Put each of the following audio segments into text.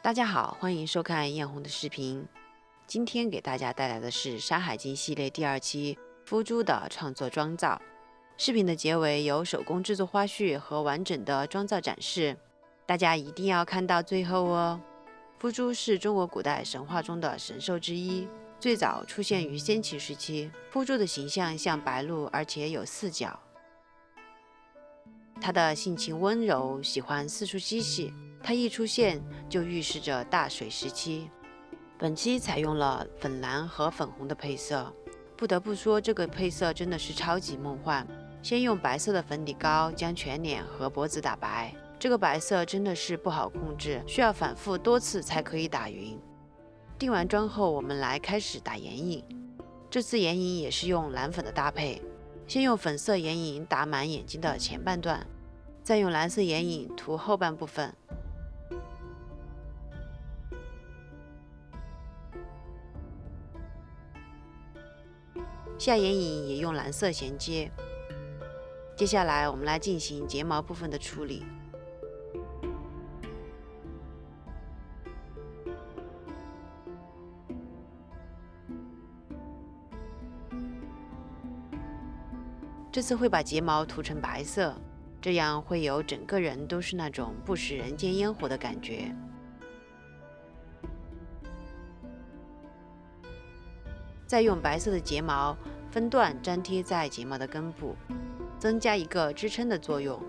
大家好，欢迎收看艳红的视频。今天给大家带来的是《山海经》系列第2期夫珠的创作妆造。视频的结尾有手工制作花絮和完整的妆造展示，大家一定要看到最后哦。夫珠是中国古代神话中的神兽之一，最早出现于先秦时期。夫珠的形象像白鹿，而且有4角。它的性情温柔，喜欢四处嬉戏。它一出现就预示着大水时期。本期采用了粉蓝和粉红的配色，不得不说这个配色真的是超级梦幻。先用白色的粉底膏将全脸和脖子打白，这个白色真的是不好控制，需要反复多次才可以打匀。定完妆后，我们来开始打眼影。这次眼影也是用蓝粉的搭配，先用粉色眼影打满眼睛的前半段，再用蓝色眼影涂后半部分。下眼影也用蓝色衔接。接下来我们来进行睫毛部分的处理。这次会把睫毛涂成白色，这样会有整个人都是那种不食人间烟火的感觉。再用白色的睫毛分段粘贴在睫毛的根部，增加一个支撑的作用。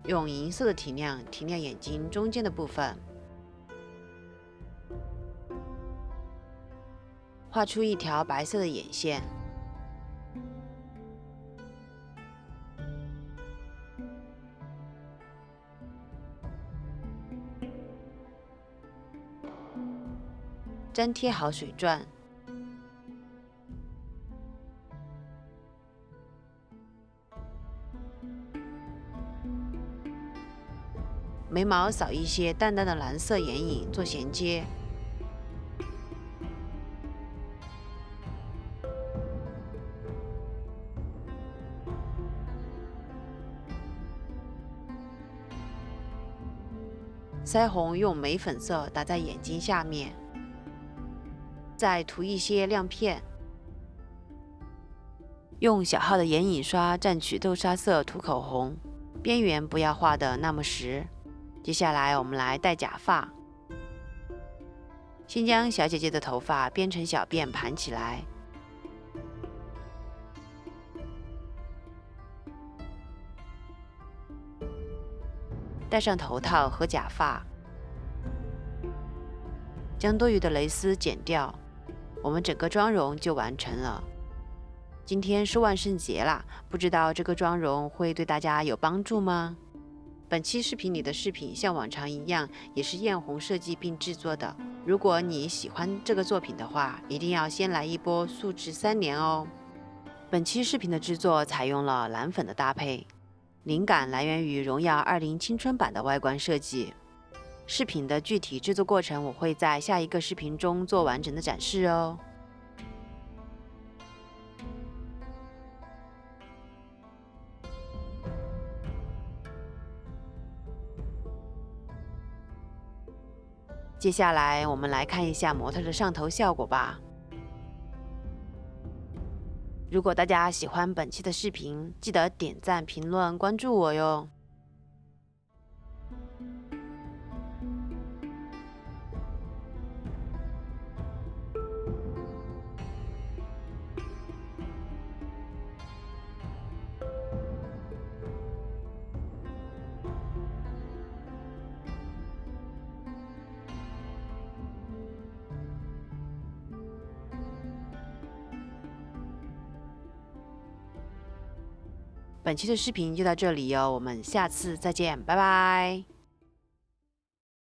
用银色的提亮提亮眼睛中间的部分，画出一条白色的眼线。粘贴好水钻。眉毛扫一些淡淡的蓝色眼影做衔接。腮红用眉粉色打在眼睛下面，再涂一些亮片。用小号的眼影刷蘸取豆沙色涂口红，边缘不要画得那么实。接下来我们来戴假发，先将小姐姐的头发编成小辫盘起来，戴上头套和假发，将多余的蕾丝剪掉，我们整个妆容就完成了。今天是万圣节啦，不知道这个妆容会对大家有帮助吗？本期视频里的饰品像往常一样，也是艳红设计并制作的。如果你喜欢这个作品的话，一定要先来一波素质3连哦。本期视频的制作采用了蓝粉的搭配，灵感来源于荣耀20青春版的外观设计。饰品的具体制作过程我会在下一个视频中做完整的展示哦。接下来我们来看一下模特的上头效果吧。如果大家喜欢本期的视频，记得点赞、评论、关注我哟。本期的视频就到这里哦，我们下次再见，拜拜。